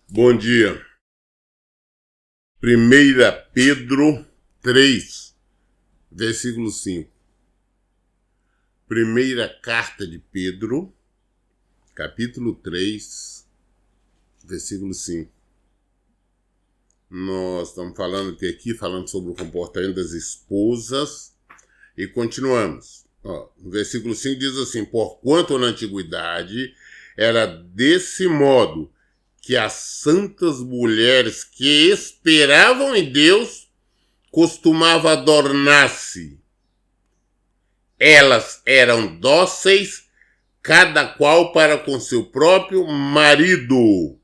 Bom dia. 1 Pedro 3, versículo 5. Primeira carta de Pedro, capítulo 3, versículo 5. Nós estamos falando falando sobre o comportamento das esposas e continuamos. No versículo 5 diz assim: porquanto na antiguidade era desse modo que as santas mulheres que esperavam em Deus costumavam adornar-se. Elas eram dóceis, cada qual para com seu próprio marido,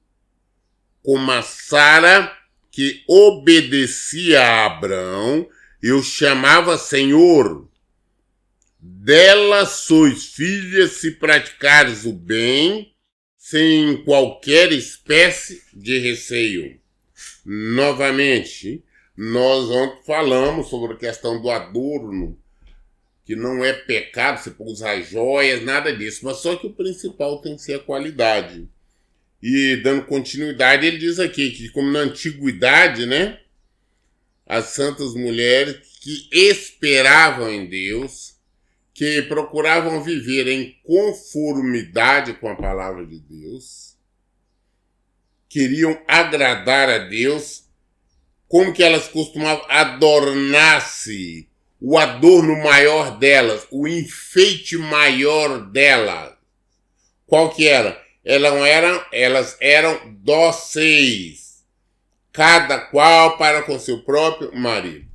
como a Sara, que obedecia a Abraão e o chamava Senhor. Delas sois filhas se praticares o bem, sem qualquer espécie de receio. Novamente, nós ontem falamos sobre a questão do adorno, que não é pecado você usar joias, nada disso, mas só que o principal tem que ser a qualidade. E dando continuidade, ele diz aqui que, como na antiguidade, né, as santas mulheres que esperavam em Deus, que procuravam viver em conformidade com a palavra de Deus, queriam agradar a Deus, como que elas costumavam adornar-se, o adorno maior delas, o enfeite maior delas. Qual que era? Elas eram dóceis, cada qual para com seu próprio marido.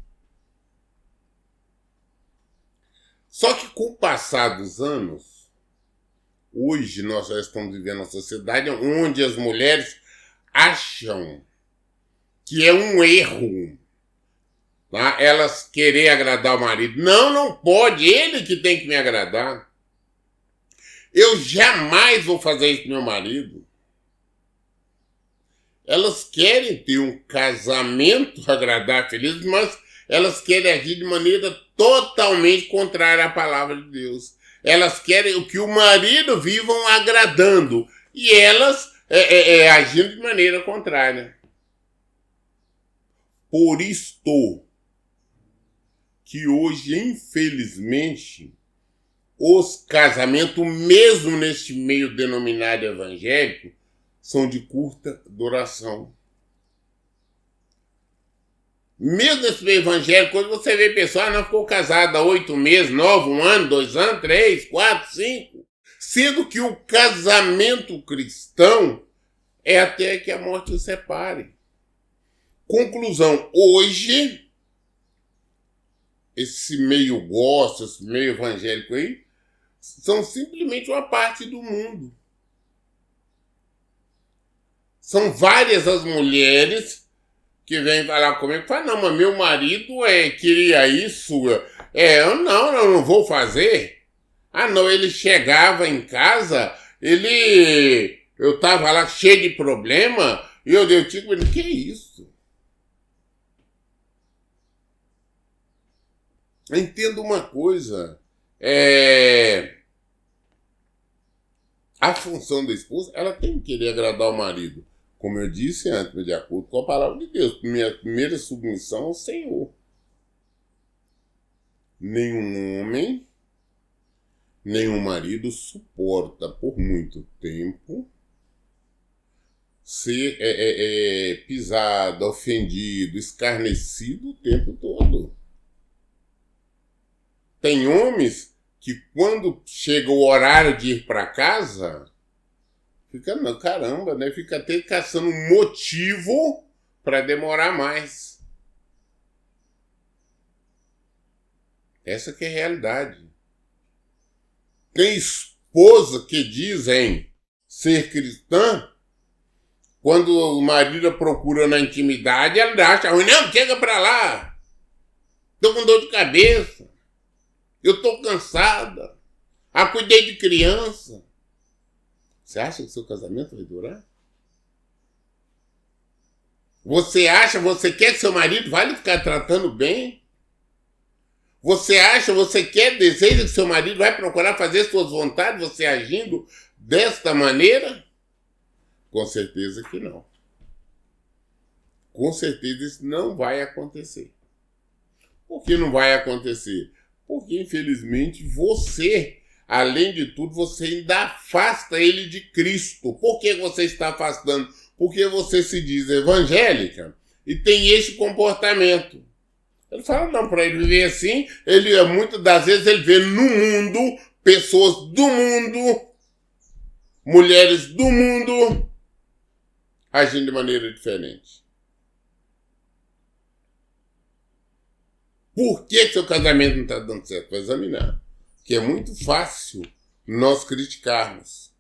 Só que com o passar dos anos, hoje nós já estamos vivendo uma sociedade onde as mulheres acham que é um erro, tá? Elas querer agradar o marido. Não pode, ele que tem que me agradar. Eu jamais vou fazer isso com meu marido. Elas querem ter um casamento agradável, feliz, mas elas querem agir de maneira totalmente contrária à palavra de Deus. Elas querem que o marido vivam agradando e elas agindo de maneira contrária. Por isto que hoje, infelizmente, os casamentos, mesmo neste meio denominado evangélico, são de curta duração. Mesmo nesse meio evangélico, quando você vê pessoas, não ficou casada há 8 meses, 9, 1 ano, 2 anos, 3, 4, 5. Sendo que o casamento cristão é até que a morte os separe. Conclusão, hoje, esse meio gospel, esse meio evangélico aí, são simplesmente uma parte do mundo. São várias as mulheres que vem falar comigo, fala, não, mas meu marido queria isso, eu não vou fazer. Não, ele chegava em casa, eu tava lá cheio de problema, e eu digo, que isso? Entenda uma coisa, a função da esposa, ela tem que querer agradar o marido. Como eu disse antes, de acordo com a palavra de Deus, minha primeira submissão ao Senhor. Nenhum homem, nenhum marido suporta por muito tempo ser pisado, ofendido, escarnecido o tempo todo. Tem homens que quando chega o horário de ir para casa, fica até caçando um motivo para demorar mais. Essa que é a realidade. Tem esposa que dizem ser cristã, quando o marido procura na intimidade, ela acha ruim, não, chega para lá. Estou com dor de cabeça. Eu estou cansada. Cuidei de criança. Você acha que seu casamento vai durar? Você quer que seu marido vai lhe ficar tratando bem? Você deseja que seu marido vai procurar fazer suas vontades, você agindo desta maneira? Com certeza que não. com certeza isso não vai acontecer. Por que não vai acontecer? Porque, infelizmente, você, além de tudo, você ainda afasta ele de Cristo. Por que você está afastando? Porque você se diz evangélica e tem esse comportamento. Ele fala, não, para ele viver assim, muitas das vezes ele vê no mundo, pessoas do mundo, mulheres do mundo, agindo de maneira diferente. Por que seu casamento não está dando certo? Vai examinar. Que é muito fácil nós criticarmos.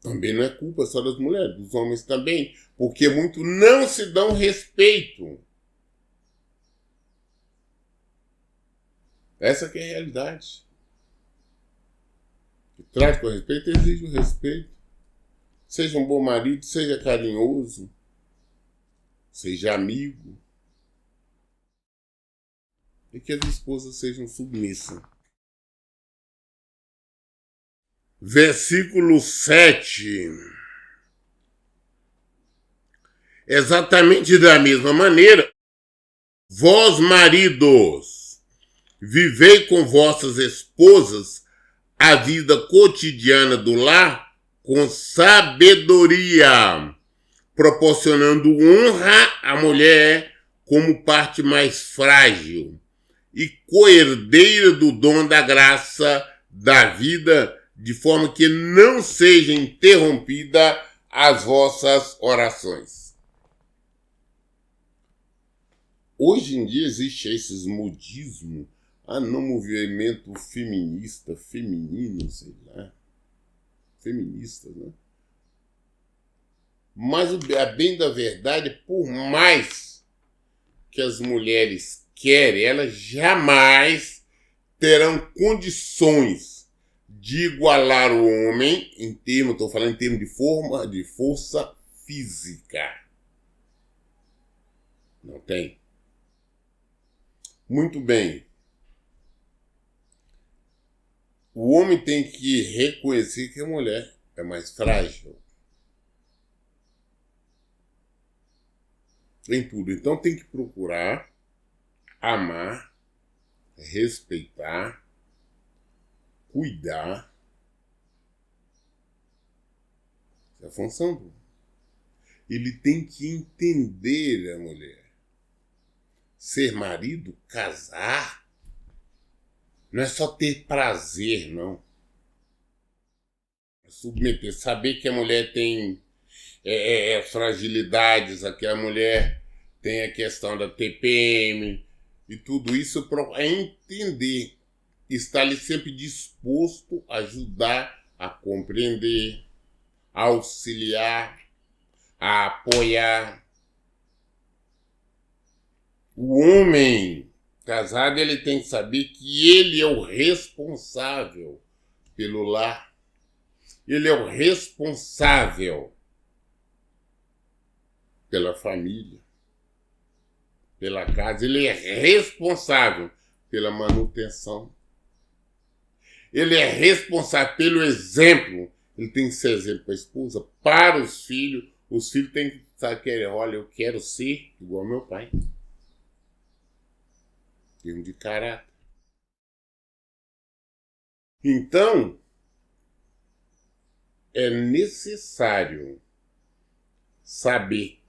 Também não é culpa só das mulheres, dos homens também. Porque muitos não se dão respeito. Essa que é a realidade. Que trata com respeito, exige o respeito. Seja um bom marido, seja carinhoso. Seja amigo, e que as esposas sejam submissas. Versículo 7. Exatamente da mesma maneira, vós maridos, vivei com vossas esposas a vida cotidiana do lar com sabedoria, proporcionando honra à mulher como parte mais frágil e coerdeira do dom da graça da vida, de forma que não seja interrompida as vossas orações. Hoje em dia existe esse modismo, no movimento feminista, feminino, sei lá, feminista, né? Mas, a bem da verdade, por mais que as mulheres querem, elas jamais terão condições de igualar o homem, estou falando em termos de força física. Não tem. Muito bem. O homem tem que reconhecer que a mulher é mais frágil. Em tudo. Então tem que procurar amar, respeitar, cuidar. Essa é a função do homem. Ele tem que entender a mulher. Ser marido, casar, não é só ter prazer, não. É submeter, saber que a mulher tem fragilidades, que a mulher tem a questão da TPM e tudo isso é entender, estar ali sempre disposto a ajudar, a compreender, a auxiliar, a apoiar. O homem casado, ele tem que saber que ele é o responsável pelo lar. Ele é o responsável pela família, pela casa. Ele é responsável pela manutenção. Ele é responsável pelo exemplo. Ele tem que ser exemplo para a esposa, para os filhos. Os filhos têm que saber, olha, eu quero ser igual ao meu pai. Termo de caráter. Então, é necessário saber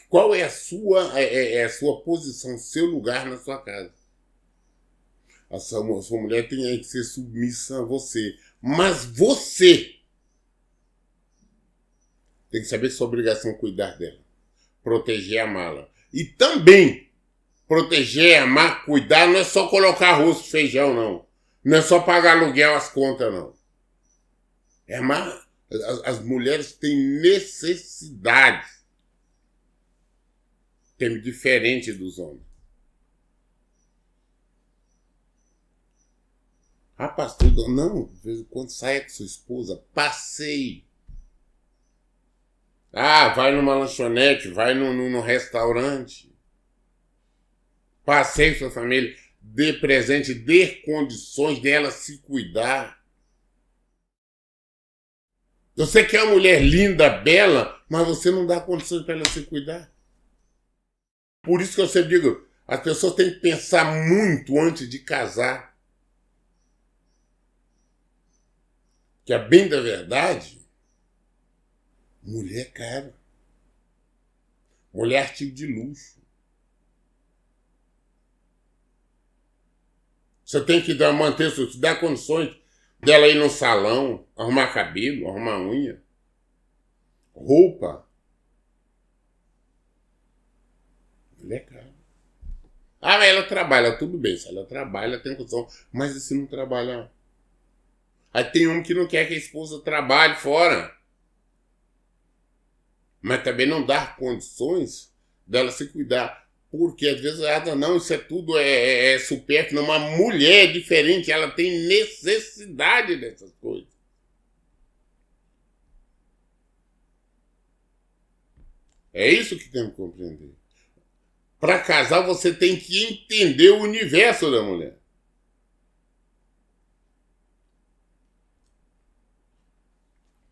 qual é a sua posição, seu lugar na sua casa. A sua mulher tem que ser submissa a você. Mas você tem que saber que sua obrigação é cuidar dela. Proteger, amá-la. E também, proteger, amar, cuidar, não é só colocar arroz e feijão, não. Não é só pagar aluguel, as contas, não. É amar. As mulheres têm necessidades. Tem diferente dos homens. Ah, pastor, não, de vez em quando saia com sua esposa, passeie. Ah, vai numa lanchonete, vai num restaurante. Passeie com sua família, dê presente, dê condições dela se cuidar. Você quer uma mulher linda, bela, mas você não dá condições para ela se cuidar. Por isso que eu sempre digo, as pessoas têm que pensar muito antes de casar. Que a bem da verdade, mulher é cara. Mulher é artigo de luxo. Você tem que manter, dar condições dela ir no salão, arrumar cabelo, arrumar unha, roupa. Mulher é cara. Ah, mas ela trabalha, tudo bem. Se ela trabalha, tem condição. Mas e se não trabalhar? Aí tem um que não quer que a esposa trabalhe fora. Mas também não dá condições dela se cuidar. Porque às vezes ela não, isso é tudo supérfluo. Uma mulher é diferente, ela tem necessidade dessas coisas. É isso que temos que compreender. Para casar, você tem que entender o universo da mulher.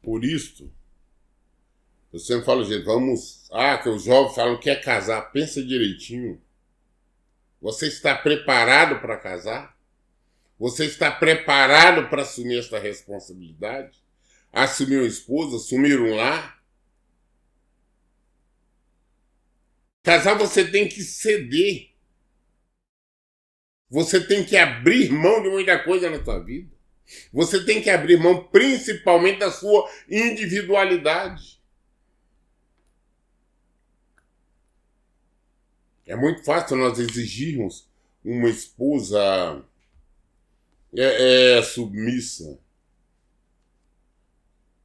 Por isso, eu sempre falo, gente, que os jovens falam que quer casar, pensa direitinho. Você está preparado para casar? Você está preparado para assumir essa responsabilidade? Assumir uma esposa, assumir um lar? Casar você tem que ceder. Você tem que abrir mão de muita coisa na sua vida. Você tem que abrir mão principalmente da sua individualidade. É muito fácil nós exigirmos uma esposa submissa.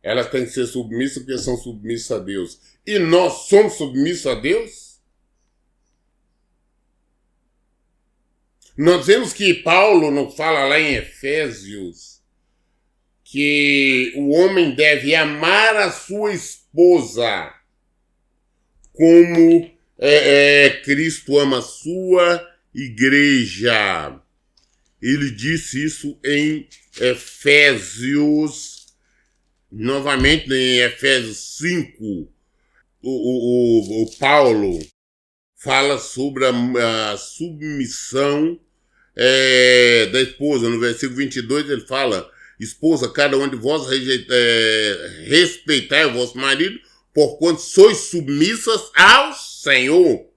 Elas têm que ser submissas porque são submissas a Deus. E nós somos submissos a Deus? Nós vemos que Paulo nos fala lá em Efésios que o homem deve amar a sua esposa como Cristo ama a sua igreja. Ele disse isso em Efésios, novamente em Efésios 5, o Paulo fala sobre a submissão da esposa. No versículo 22 ele fala: esposa, cada um de vós respeitai o vosso marido, porquanto sois submissas ao Senhor.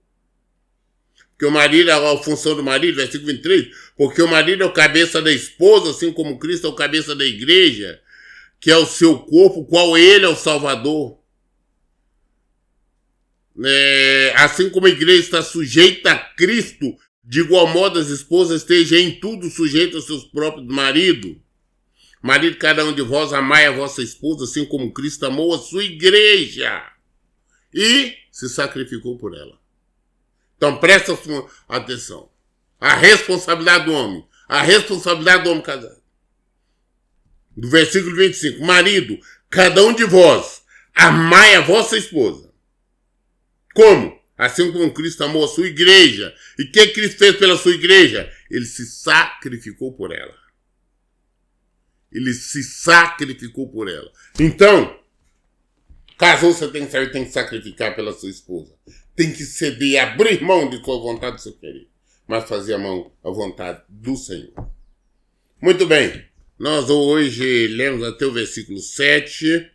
Porque o marido, a função do marido, versículo 23, porque o marido é o cabeça da esposa, assim como Cristo é o cabeça da igreja, que é o seu corpo, qual ele é o Salvador. Assim como a igreja está sujeita a Cristo, de igual modo as esposas estejam em tudo sujeitas aos seus próprios maridos. Marido, cada um de vós, amai a vossa esposa, assim como Cristo amou a sua igreja e se sacrificou por ela. Então presta atenção. A responsabilidade do homem. A responsabilidade do homem casado. Do versículo 25. Marido, cada um de vós, amai a vossa esposa. Como? Assim como Cristo amou a sua igreja. E o que Cristo fez pela sua igreja? Ele se sacrificou por ela. Ele se sacrificou por ela. Então, casou, você tem que saber, tem que sacrificar pela sua esposa. Tem que ceder, abrir mão de sua vontade do seu querer. Mas fazer a mão à vontade do Senhor. Muito bem. Nós hoje lemos até o versículo 7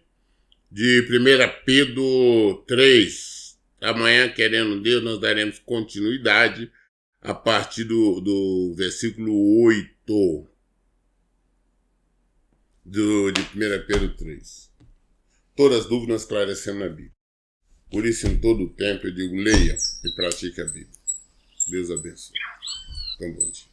de 1 Pedro 3. Amanhã, querendo Deus, nós daremos continuidade a partir do versículo 8 de 1 Pedro 3. Todas as dúvidas esclarecendo na Bíblia. Por isso, em todo o tempo, eu digo, leia e pratique a Bíblia. Deus abençoe. Então, bom dia.